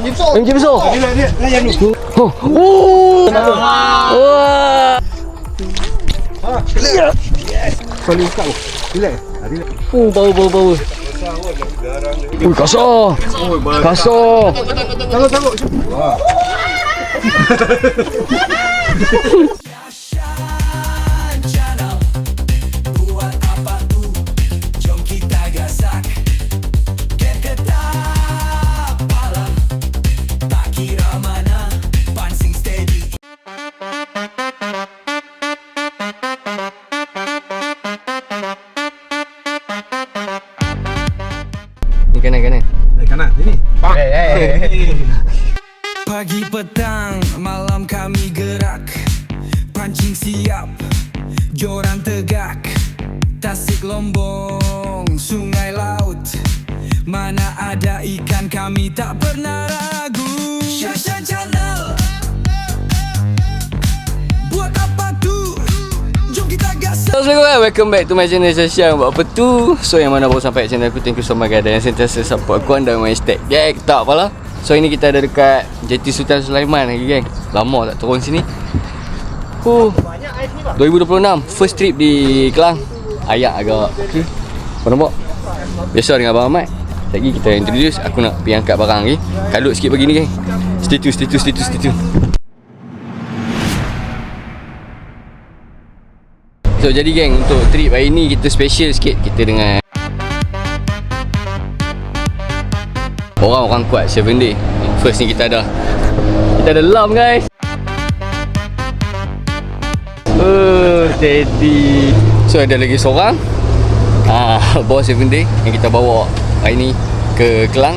MJ besar. Wah. Paling kat tu. Relax. Bau. Kasar. Kasar. Tengok. Wah. Kanan sini. Pagi petang malam kami gerak, pancing siap, joran tegak, tasik lombong, sungai laut, mana ada ikan kami tak pernah ragu. Syashan Channel, buat apa tu? Jom kita gas. Assalamualaikum, welcome back to my channel Syashan. Buat apa tu? So yang mana baru sampai channel aku, thank you so much guys. Dan yang sentiasa support aku anda main hashtag gag tak apalah. So ini kita ada dekat JT Sultan Sulaiman lagi geng. Lama tak turun sini. 2026 first trip di Kelang. Ayak agak okay. Kau nampak? Biasa dengan Abang Ahmad. Lagi kita introduce, aku nak pergi angkat barang lagi. Kalut sikit pagi ni geng. Stay tune. So jadi geng, untuk trip hari ni kita special sikit. Kita dengan orang kuat 7 day. First ni kita ada Lam guys. Steady. So ada lagi seorang bawa 7 day yang kita bawa hari ni ke Kelang.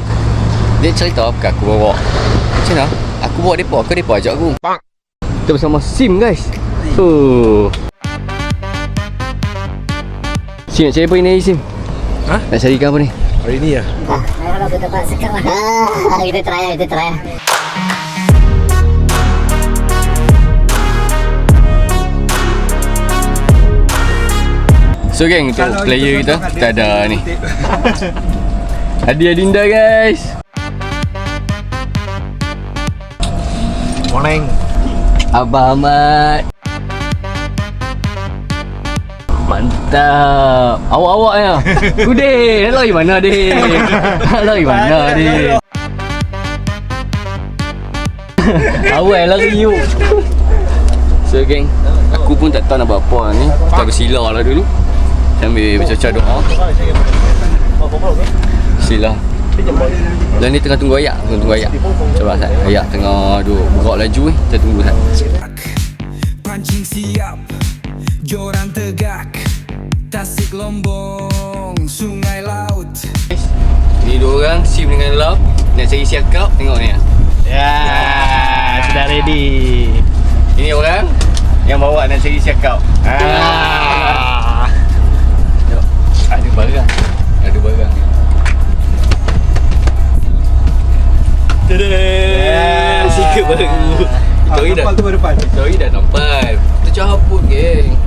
Dia cerita apa aku bawa. Macam mana? Aku bawa depa, depa ajak aku. Kita bersama Sim guys. Sim nak cari apa ni Sim? Nak carikan apa ni? Hari ni ya. Kalau kita tempat sekarang kita try. So geng, untuk player kita ada ni Adi Adinda guys. Morning. Abang Ahmad. Mantap. Awak ya. Udin, nak lari mana Din? Awal lari yuk. So geng, aku pun tak tahu nak buat apa ni. Kita bersila lah dulu sambil bercakap doa. Sila. Dan ni tengah tunggu ayak. Coba Sat. Ayak tengah duk berak laju ni. Kita tunggu Sat. Pancing siap, joran tegak, tasik lombong, sungai laut. Ni dua orang, Sim dengan Lam nak cari siakap. Tengok ni. Ya, sudah ready. Ini orang yang bawa nak cari siakap. Ada barang. Tada! Sikit baru. Story dah nampak. Kita cabut geng.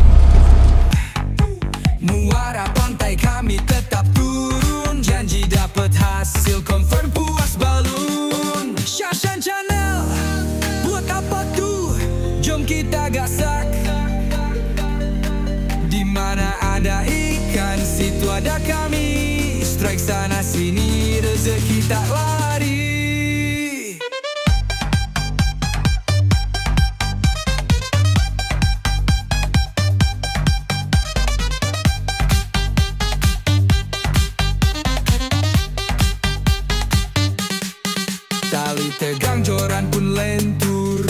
Muara pantai kami tetap turun, janji dapat hasil, confirm puas balun. Syashan Channel, buat apa tu? Jom kita gasak. Di mana ada ikan, situ ada kami. Strike sana sini, rezeki tak lari. Tali tegang, joran pun lentur.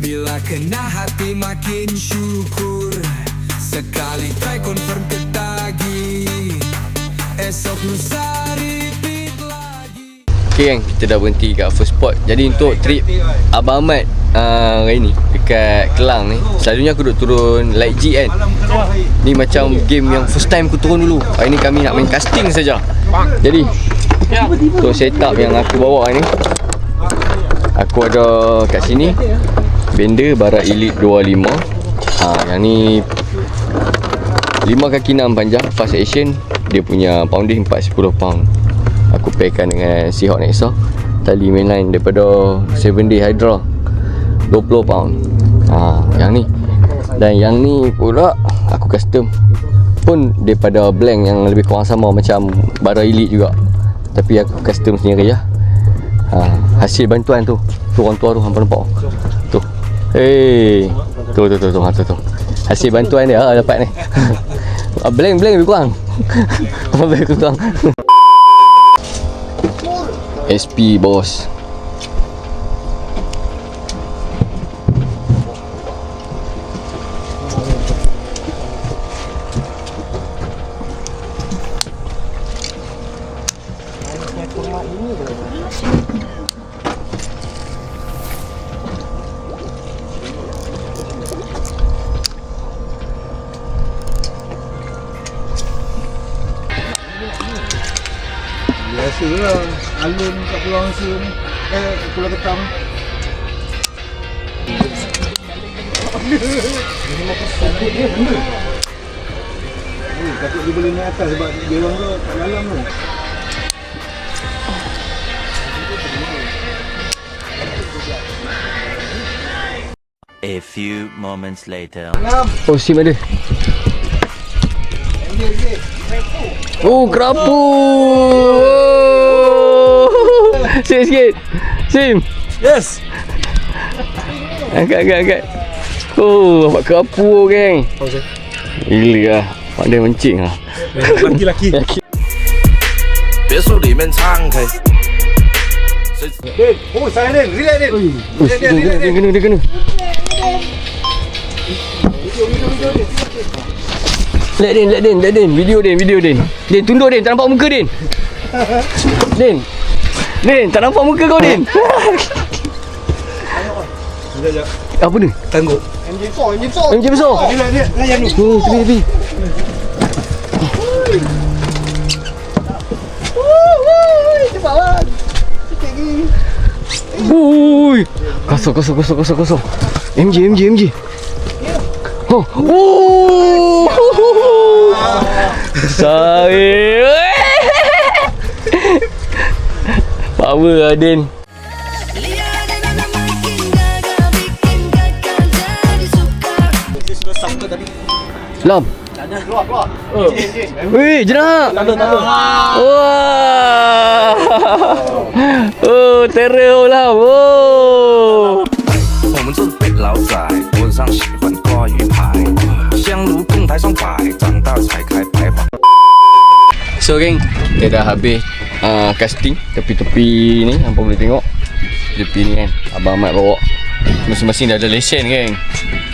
Bila kena hati makin syukur. Sekali try confirm ketagi, esok lusa repeat lagi. Okay geng, kita dah berhenti kat first spot. Jadi untuk trip Abang Ahmad hari ni dekat Kelang ni, selalunya aku duduk turun Light G kan. Ni macam game yang first time aku turun dulu. Hari ni kami nak main casting saja. Jadi untuk setup yang aku bawa ni, aku ada kat sini bender Barat Elite 25. Yang ni 5 kaki 6 panjang, fast action. Dia punya pounding 410 pound. Aku pairkan dengan Seahawk Nexa. tali mainline daripada 7 day Hydra 20 pound. Yang ni. Dan yang ni pula aku custom pun daripada blank yang lebih kurang sama macam bara elite juga. Tapi aku custom sendiri lah. Hasil bantuan tu. Tu orang tua tu hampa nampak. Tu. Hey. Tu. Hasil bantuan dia dapat ni. Blank lebih kurang. Lebih kurang. SP bos. Biasalah alun kat Pulau Angsa ni. Pulau Ketam. Takut dia boleh naik atas sebab dia orang tu kat dalam tu. A few moments later. Oh, SIM ada. Oh, kerapu. Sikit. SIM. Yes. Angkat. Oh, dapat kerapu geng. Gila lah. Pandai mancing lah. Laki-laki. 别墅里面唱 K。 Din, oh saya Din, relax Din. Dia kena. Let Din. Video Din. Din, tunduk Din, tak nampak muka Din. Din, tak nampak muka kau Din. Sekejap. Apa ni? Tangguh. MJ besar. Dia layan ni. Tepi. Ui, kosong. MJ. Oh. Sorry. Power Adin. Lam. Keluar. Weh, jenak. Tak ada. Wah. Oh, terror Lam. Oh. 我们是北老仔，晚上喜欢挂鱼牌，香炉供台上摆，长大才开牌坊。 So geng, kita dah habis casting tepi-tepi ni, hampa boleh tengok. Tepi ni kan, Abang Ahmad bawa. Masing-masing dah ada lesen geng.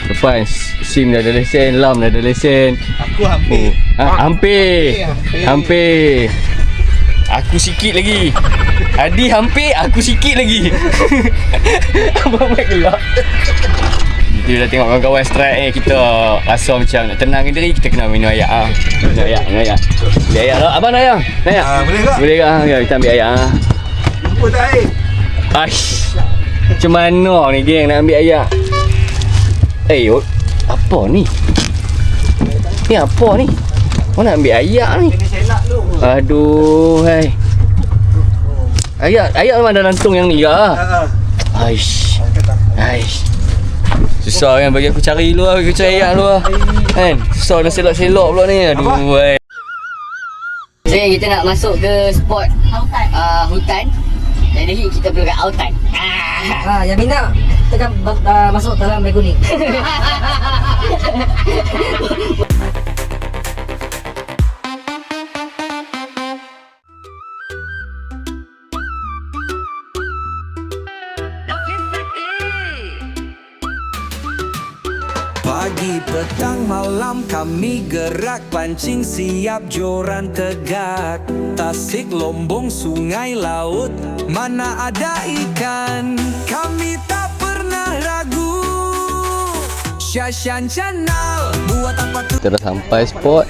Depan SIM dah ada lesen, Lam dah ada lesen. Aku hampir. Hampir. Aku sikit lagi. Adi hampir, aku sikit lagi. Abang Ahmad gelak. Kita dah tengok kawan-kawan strike ni, kita rasa macam nak tenangkan diri, kita kena minum air. Minum air. Beli air lah. Abang nak air? Boleh tak? Boleh ke? Ya, kita ambil air. Lupa tak air? Aish. Macam mana ni geng nak ambil air? Apa ni? Ni apa ni? Kau nak ambil air ni? Aduh, hai. Air memang ada lantung yang ni ke? Aish. Susah kan bagi aku cari dulu lah, aku cari air dulu lah. Kan? Susah nak selok-selok pula ni. Aduh, hai. So kita nak masuk ke spot hutan. Jadi kita perlu kat hutan. Yang minta tekan masuk dalam beg kuning. Pagi, petang, malam kami gerak pancing siap joran tegak. Tasik, Lombong, sungai, laut, mana ada ikan kami tak pernah ragu. Syashan Channel buat apa tu. Kita dah sampai spot.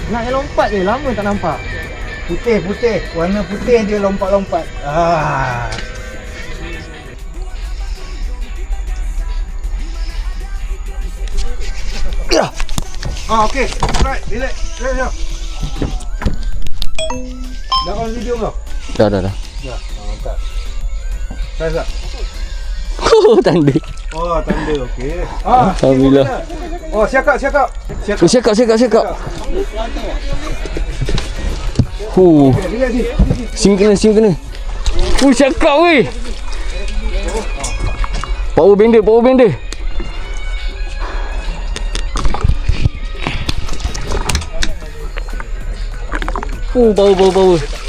Nak lompat je, lama tak nampak. Putih. Warna putih dia lompat-lompat. Okey. Right, relax. Relax. Dah on video belum? Dah. Dah. Mantap. Press tak? Oh, tanda. Oh, tanda okey. Alhamdulillah. Oh, siakap. Siakap. Relax ni. Sim kena. Siakap weh. Power bender. Power.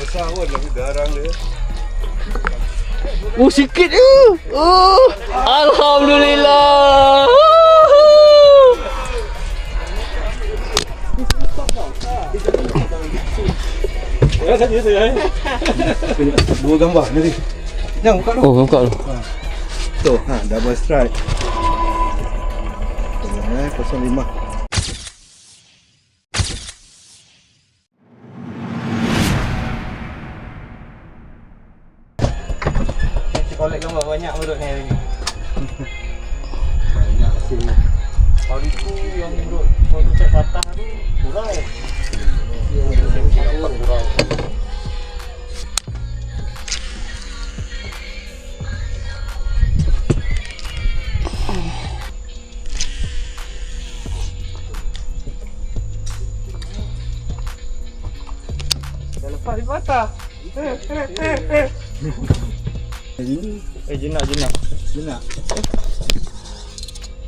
Besar pun lagi garang dia. Sikit je. Alhamdulillah. Dua gambar nanti. Jangan buka dulu. Oh, nampak tu. Tu, double strike. 05. Kolek gambar banyak menurut ni hari ni. Banyak sih. Hari tu yang menurut kalau cek patah tu kurang. Kurang. Dah lepas di patah. Jinak. Jenak.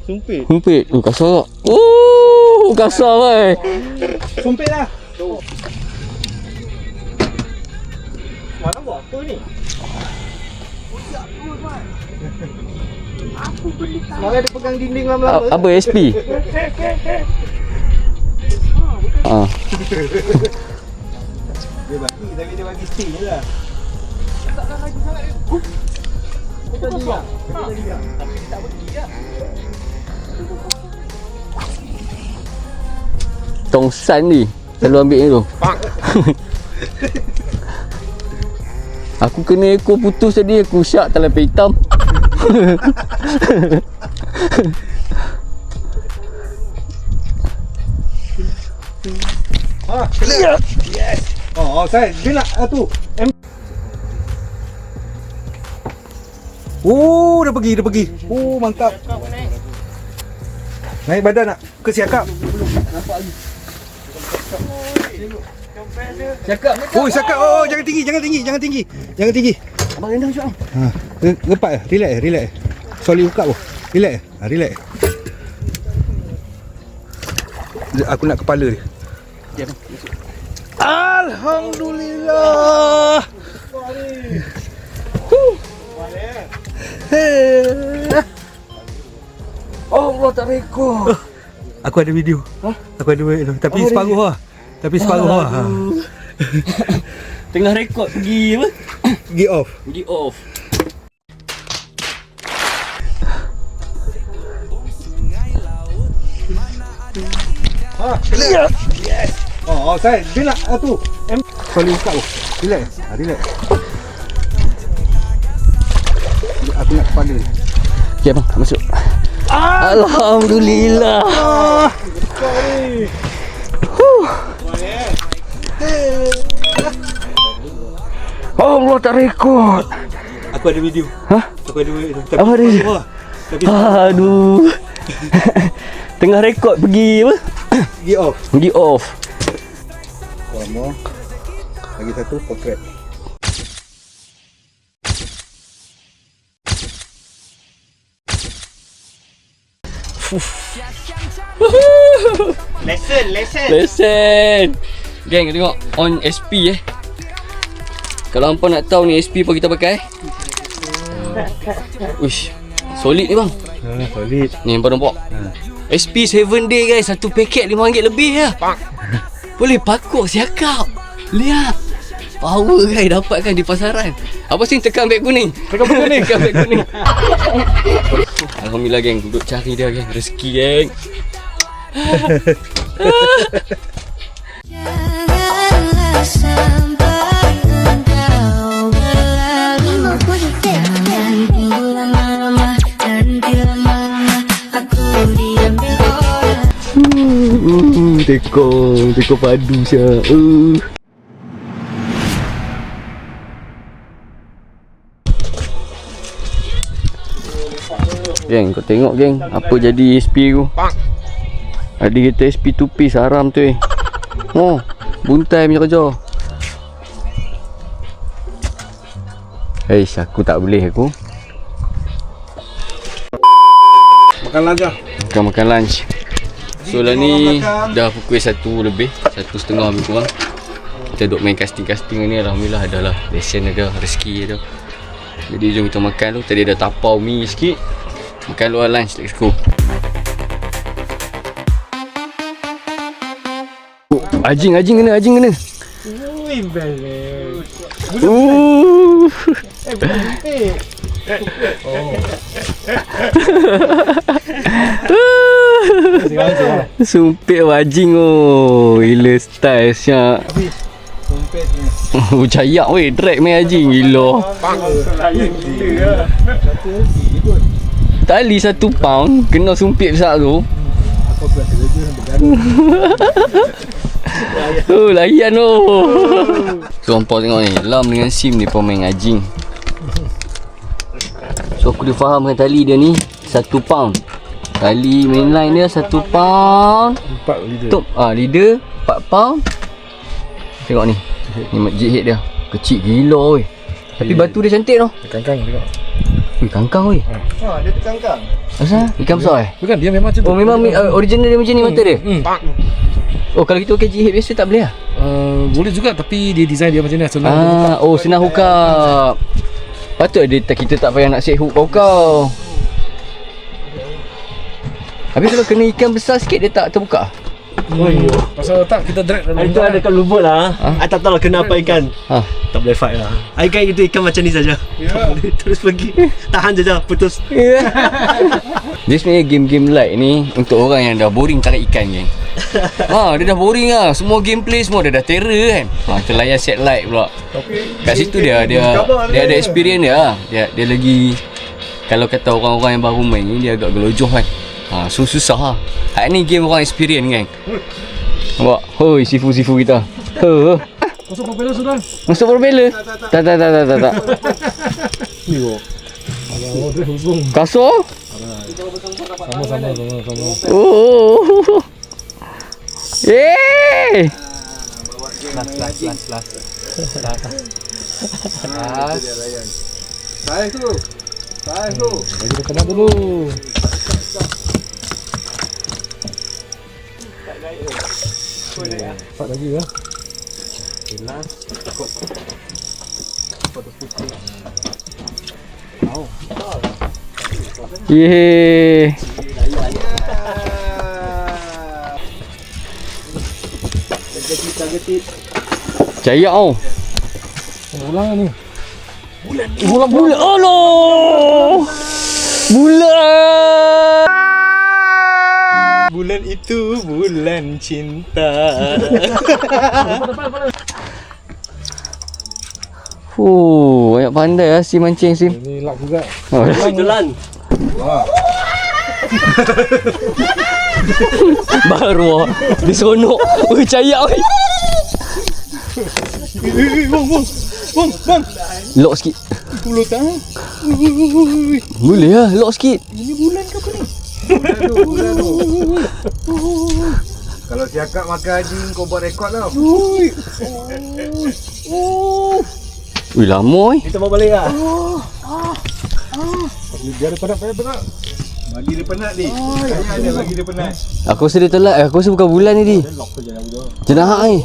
Sumpit. Kasar. Kasar weh. Sumpit lah. Malam buat apa ni? Malah dia pegang dinding lama-lama. Apa SP? Dia bagi, tapi dia bagi stay je lah. Tongsan ni selalu ambil ni tu. Aku kena ekor putus tadi, aku syak tak lampai hitam. Yes. Oh, saya dia nak tu. Oh, dah pergi. Oh, mantap. Naik badan nak ke siakap. Cakap Oh, siakap. Oh, jangan tinggi. abang rendang jom. Lepas relax. Solid buka pun. Relax. Aku nak kepala dia. Alhamdulillah. Allah tak rekod. Aku ada video. Aku ada video. Tapi separuh lah. Tengah rekod pergi apa? Pergi off. Yes. Oh, saya dia nak tu. Solid buka pun. Relax. Aku nak kepala dia. Okay bang, masuk. Alhamdulillah. Allah tak rekod. Aku ada video. Aku ada video. Tapi Apa dia? separuh lah. Aduh. Tengah rekod pergi apa? Pergi off. One more. Lagi satu potret. Lesson. Gang, tengok on SP Kalau hampa nak tahu ni SP apa kita pakai. Uish, solid ni bang. Solid. Ni hampa nampak. SP 7 day guys, satu paket RM5 lebih lah. Boleh pakuk siakap. Lihat. Power guys, dapatkan di pasaran. Apa sih tekan beg kuning? Tekan beg kuning. Alhamdulillah geng, duduk cari dia geng, rezeki geng. Janganlah sampai engkau berlalu. Jangan tunggu lama-lama, nanti lama-lama aku diambil orang. kau padu siap. Geng, kau tengok geng, apa jadi SP aku. Ada kereta SP 2 piece haram tu Oh, buntai punya kerja. Eish, aku tak boleh aku. Makan lunch lah. Makan lunch. So lah ni dah pukul 1 lebih, 1:30 lebih kurang. Kita duk main casting-casting ni, alhamdulillah adalah lesen ada, rezeki ada. Jadi jom kita makan tu. Tadi ada tapau mi sikit. Makan luar lunch, let's go. Ajing kena. Ui, bel. Sumpit wajing gila style syak. Sumpit ni. Cayak weh, drag main ajing gila. Layan gila. Tali 1 pound kena sumpit besar tu. Aku pula kerja sampai gaduh. Layan So hampa tengok ni, Lam dengan Sim ni pun main ajing. So aku dah fahamkan tali dia ni 1 pound. Tali mainline dia 1 pound. 4 liter. Tuk, leader 4 pound. Tengok ni. Ni jig head dia. Kecil gila weh. Tapi batu dia cantik tau. Kangkang tengok. Weh, kangkang weh. Ha, dia terkangkang. Asal? Ikan besar Bukan, dia memang macam tu. Oh memang original dia macam ni mata dia? Oh kalau kita pakai jig head biasa tak boleh lah? Boleh juga, tapi dia design dia macam ni. Senang Senang hook up. Patut kita tak payah nak set hook kau. Habis kalau kena ikan besar sikit dia tak terbuka? Pasal tak kita drag dalam Itu ada kat lubuk lah. I tak tahu lah kenapa ikan tak boleh fight lah. I kan itu ikan macam ni saja. Terus pergi tahan je putus. Dia sebenarnya game-game light ni untuk orang yang dah boring tangkap ikan geng. Dia dah boring lah. Semua gameplay semua dia dah terror kan. Kita layan set light pula. Kat situ dia ada experience dia lah. Dia lagi, kalau kata orang-orang yang baru main ni, dia agak gelojoh kan. So susah lah. Hak ni game orang experience kan. Nampak? Hoi sifu-sifu kita. Masuk propeller sudah. Masuk propeller? Tak. Ni kok. Alah, dia hubung. Kasar? Sama. Oh. Yeay. Last. Tarik tu. Bagi dia kena dulu. Empat lagi ya. Yeay. Cayak tau. Ulang ni. Bulan. Allah. Bulan. Bulan itu bulan cinta. Banyak pandai lah si mancing Sim. Ini lak juga. Jalan. Baru dia seronok. Cayak weh. Bang. Lock sikit. Pulau tangan. Boleh lah, lock sikit. Ini bulan ke apa ni? Bulan tu. Kalau siakap makan anjing kau buat rekod tau. Ui lama Kita mau balik lah. Dia ada penat. Bagi dia penat ni. Saya bagi dia penat. Aku rasa dia telat. Aku rasa bukan bulan ni. Jenahak ni.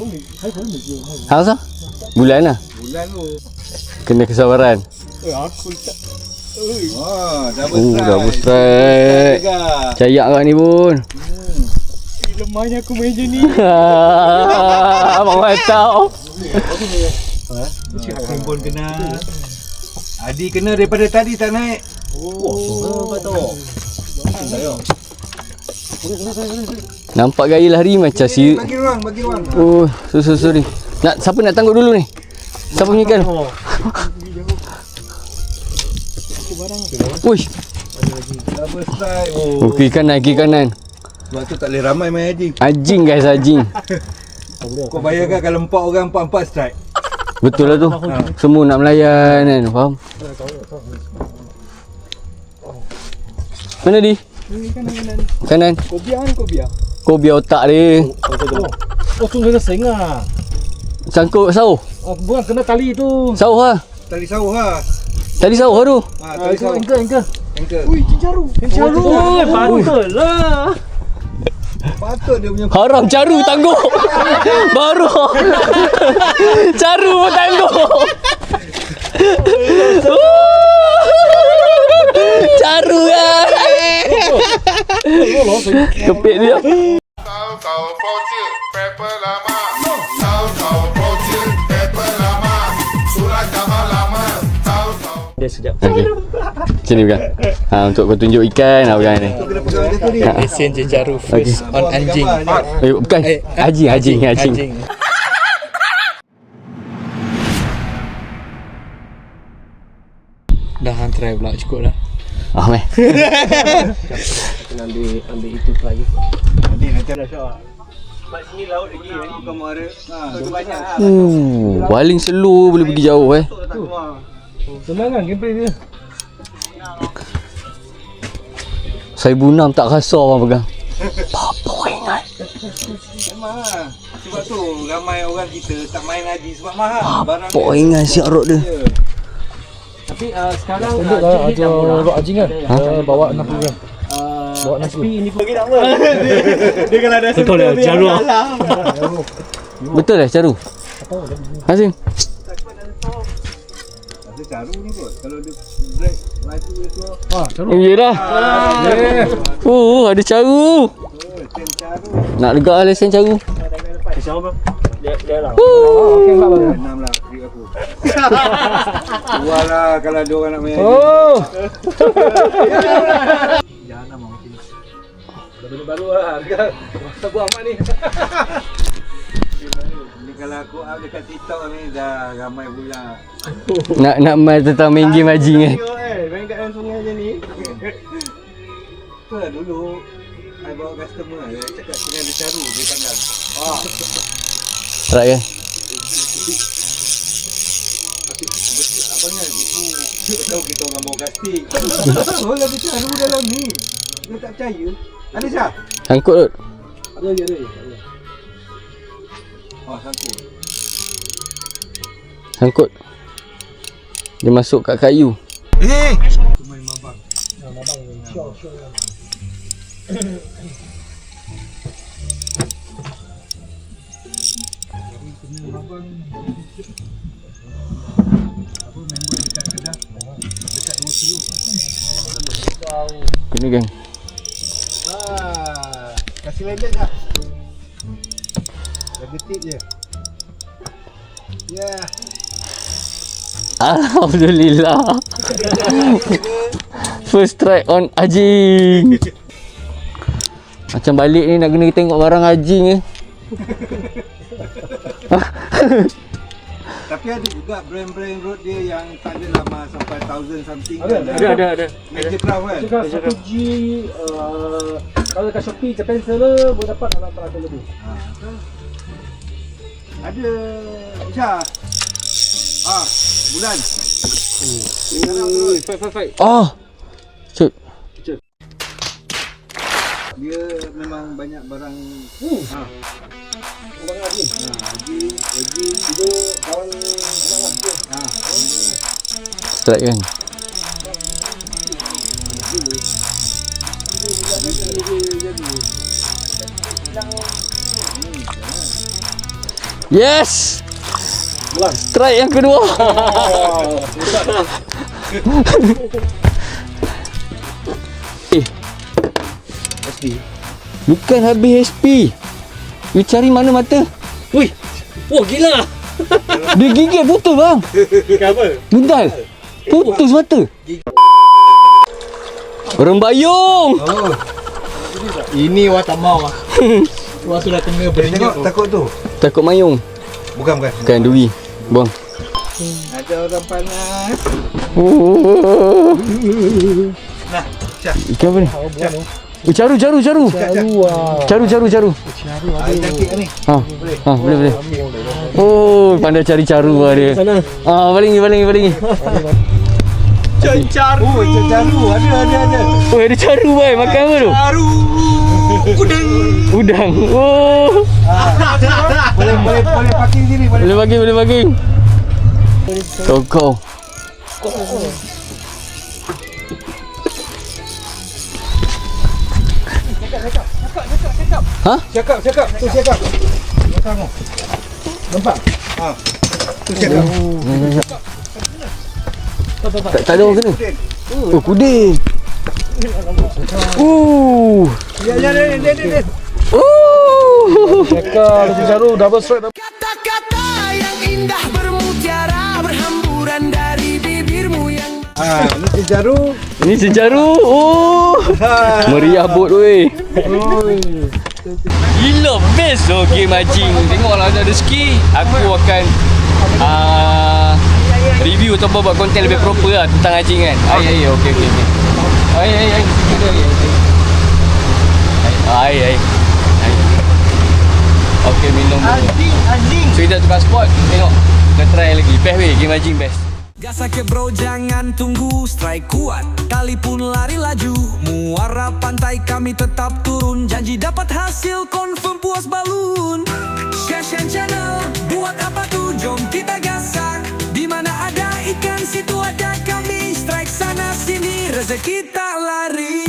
Hang sah? Bulan lah. Bulan tu. Kena kesabaran. Aku tak. Double Double strike. Cayak kat ni pun. Lemahnya aku main je ni. Abang tahu. Pun kena. Adi kena daripada tadi tak naik. Nampak gaya lari macam si. Bagi ruang. Oh, sorry. Siapa nak tangguh dulu ni? Siapa punya ikan? Uish. Double strike. Kiri kanan. Sebab tu tak boleh ramai main anjing. Anjing guys, anjing. Kau bayangkan kalau 4 orang 4-4 strike. Betul lah tu. Semua nak melayan kan, faham? Mana di? Kanan. Kau biar otak dia. Oh tu kena sengah. Sangkut sauh. Bukan kena tali tu. Sauh lah. Tali sawah lah. Tali sauh lah tu. Tali sawah. Engkau. Anchor. Ui, cincang caru. Oh, patut lah. Patut dia punya Haram caru tangguh. Baru. Caru pun tangguh. Caru lah. Kepit dia. Dia sekejap. Okey. Sini bukan. Untuk kau tunjuk ikan apa kan ni. Lesen je Jaru first on anjing. Bukan. Anjing. Dah hang try pula cukup lah. Meh. Kena ambil itu lagi. nanti ada syok. Mak sini laut lagi bukan muara. Banyak Paling slow boleh pergi jauh Senang kan gameplay dia. 1006 tak rasa orang pegang. Memang lah. Sebab tu ramai orang kita tak main haji sebab mahal. Barang Pok ingat siap rod dia. Tapi sekarang ada rod anjing kan? Bawa 60 gram. Bawa SP ni pun bagi nama. Dia kalau ada betul lah Jaru. Betul caru? Hasim. ada caru ni kot. Kalau dia break laju dia tu. Jaru. Iyalah. Ada caru. Lesen caru. Nak lega lah lesen caru. Siapa bro? Dia lah. Okey lah. 6 lah beri aku. Dua lah kalau ada orang nak main. Jangan mau mungkin. Baru lah. Masa buang mak ni. Ni kalau aku up dekat TikTok ni dah ramai pula. Nak main tentang main game haji kan. Main kat dalam sungai je ni. Tu lah dulu I bawa customer dia cakap kena ada caru dia pandang. Try kan? Abangnya itu tahu kita orang bawa kastik. Oh ada caru dalam ni. Dia tak percaya. Ada Syah? Sangkut kot. Ada. Oh sangkut. Sangkut. Dia masuk kat kayu. Main mabang. Syok. Kena gang. Kasih landed dah. Jaga tip je. Ya. Alhamdulillah. First try on anjing. Macam balik ni nak kena tengok barang anjing ni. Tapi ada juga brand-brand road dia yang tak ada lama sampai 1000 something. Ada. Magic Craft kan? Cakap 1G kalau dekat Shopee Japan seller boleh dapat dalam 100 lebih. Ada Syah. Bulan. Fight. Cuk. Dia memang banyak barang. Abang lagi. Haji Itu kawan abang lah. Strike kan. Yes. Strike yang kedua. SP. Bukan habis HP. You cari mana mata? Wih. Wah gila. Dia gigit putus bang. Apa? Bundal. Putus mata. Rembayung. Ini wah tak mau. Wah sudah kena tengok takut tu. Takut mayung. Bukan. Bukan duri. Buang. Ada orang panas. Nah, Syah. Ikan apa ni? Caru. Caru ah. Caru. Cantik ni. Boleh. Oh, pandai cari caru lah dia. Sana. Balingi. Caru. Oh, caru. Ada. Oh, ada caru boy. Makan apa tu? Caru. Udang. Oh. Boleh parking sini. Boleh parking. Kau. Cakap. Tu cakap. Nampak? Tu cakap. Tak ada orang kena. Oh, kudin. Ya. Cakap caru double strike. Kata-kata yang indah bermutiara berhamburan dari bibirmu yang Ini caru. Ini sejaru. Oh. Meriah bot weh. Gila best loh game anjing. Tengoklah ada rezeki, aku akan review atau buat konten lebih proper lah tentang anjing kan. Okey. Ai. Okey, minum dulu. Anjing. So kita tukar spot. Tengok. Kita try lagi. Best weh, game anjing best. gas sakit bro, jangan tunggu. Strike kuat, kali pun lari laju. Muara pantai kami tetap turun. Janji dapat hasil, confirm puas balun. Shashan Channel, buat apa tuh? Jom kita gasak. Di mana ada ikan, situ ada kami. Strike sana sini, rezeki tak lari.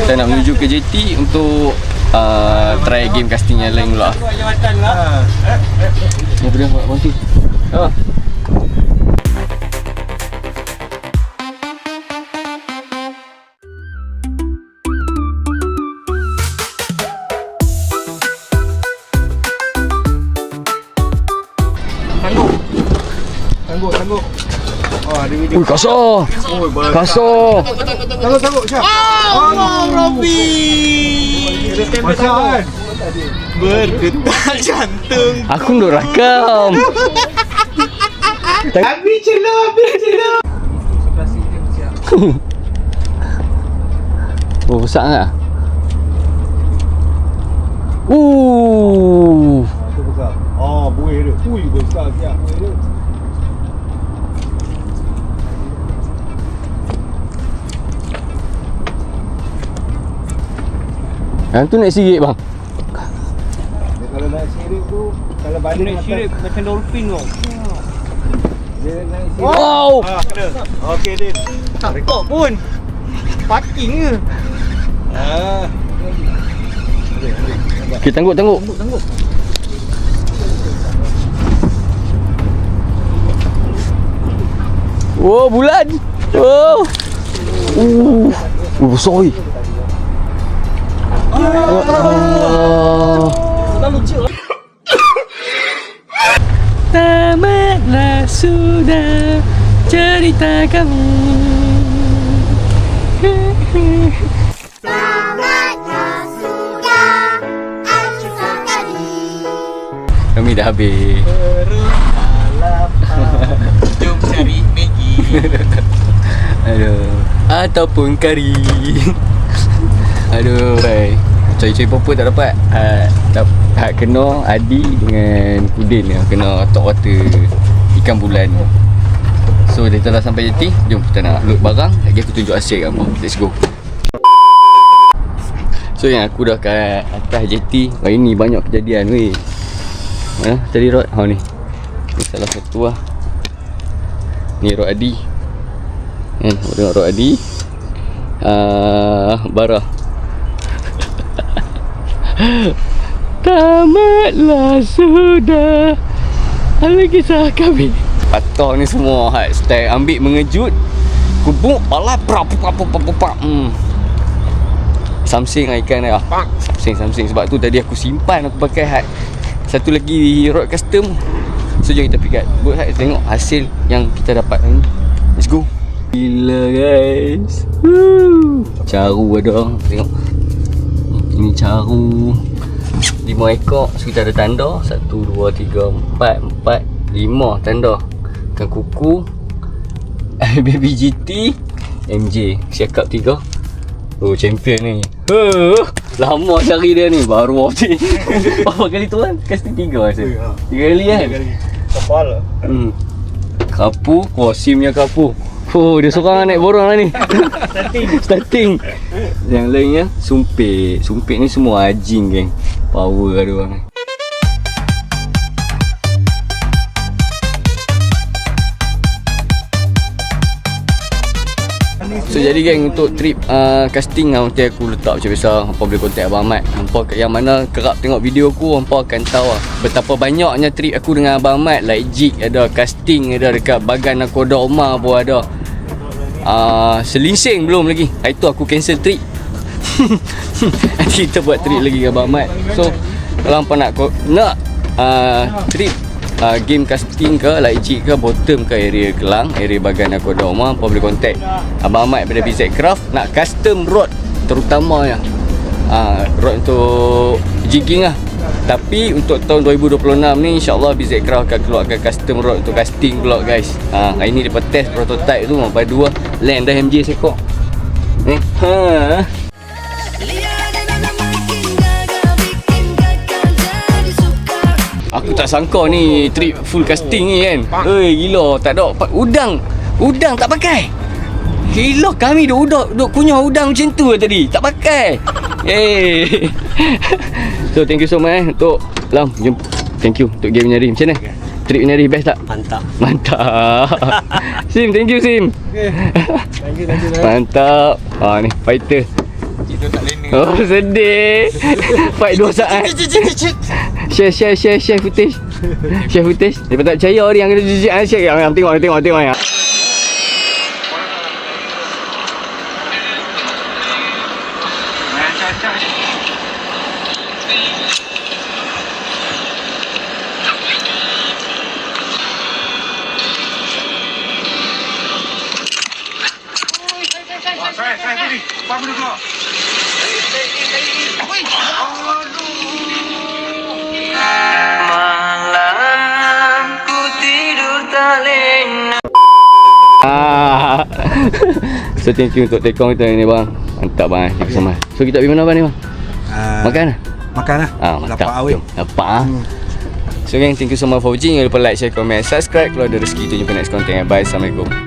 Kita nak menuju ke JT untuk try game casting yang lain pula. Ni boleh buat bantu. Tangguh. Oh, ada video. Ui, kasar. Tangguh, Syah. Robi. Masakan. Berdetak jantung. Aku nak rakam. Habis celah. Oh, besar tak? Itu besar. Buih dia. Ui, besar siap buih dia. Yang tu naik sirik bang. Kalau naik sirik tu, kalau balik naik sirik Macam dolphin tu. dia naik sirik. Wow. Kena. Okey Din. Tak rekod pun. Parking ke? Okay, tangguh. Oh, bulan. Oh. Besar oi. Tamatlah sudah cerita kami. Tamatlah sudah kisah tadi. Kami dah habis. Jom cari Maggi. Aduh. Ataupun kari. Aduh, hai. Cari-cari apa tak dapat. Kena Adi dengan Kudin yang kena top water ikan bulan. So kita dah sampai JT. Jom kita nak load barang. Lagi aku tunjuk hasil kat kau. Let's go. So yang aku dah kat atas JT. Hari ni banyak kejadian weh. Mana tadi rod? Ni. Ni salah satu lah. Ni rod Adi. Tengok rod Adi. Barah. Tamatlah sudah kisah kami. Patah ni semua style ambil mengejut. Kubung alah prak. Samsing ikan dah. Samsing sebab tu tadi aku simpan aku pakai satu lagi rod custom. So jom kita pergi kat boat tengok hasil yang kita dapat hari ni. Let's go. Gila guys. Caru ada. Tengok. Ini caru. 5 ekor. So kita ada tanda 1, 2, 3, 4 5 tanda. Ikan kuku, Baby GT, MJ. Siakap 3. Oh, champion ni. Lama cari dia ni. Baru ni. Berapa kali turun? Casting 3 rasa. 3 kali kan? 3 kali. Kapal lah. Kapu. Oh, simnya kapu. Oh, dia seorang naik borang lah ni. Starting. Yang lainnya sumpit. Sumpit ni semua anjing geng. Power ada orang ni. So jadi geng, untuk trip casting nanti aku letak macam biasa. Hampa boleh contact Abang Ahmad. Hampa yang mana kerap tengok video aku, hampa akan tahu lah betapa banyaknya trip aku dengan Abang Ahmad. Like jig ada, casting ada, dekat Bagan Nakoda Omar pun ada. Selinsing belum lagi. Itu aku cancel trip. Nanti kita buat trip lagi dengan Abang Ahmad. So kalau hampa nak trip game casting ke, like jig ke, bottom ke area Kelang, area Bagan Nakoda Omar, hampa boleh contact Abang Ahmad daripada BZ Craft. Nak custom rod terutamanya, rod untuk jigging lah. Tapi untuk tahun 2026 ni insyaAllah BZ Craft akan keluarkan custom rod untuk casting pula guys. Hari ni dia test prototype tu, sampai 2 land dah MJ sekor ni. Aku tak sangka ni trip full casting ni kan. Gila, tak ada udang. Udang tak pakai. Gila, kami duk kunyah udang macam tu tadi. Tak pakai. So thank you so much untuk Lam. Thank you untuk game nyari. Macam mana? Trip nyari best tak? Mantap. Sim, thank you Sim. Thank you. Mantap. Ni fighter. Kita tak lena. Oh, sedih. Fight 2 saat. Share footage. Share footage. Dia tak percaya dia yang kena jijik. Share. Tengok ya. So thank you untuk tekong kita ni bang. Mantap bang. Thank you so much. So kita pergi mana bang ni bang? Makan lah? Makan lah. Mantap. Lapak awet. Lapak So gang, thank you so much for watching. Jangan lupa like, share, comment, subscribe. Kalau ada rezeki kita jumpa next content. Bye. Assalamualaikum.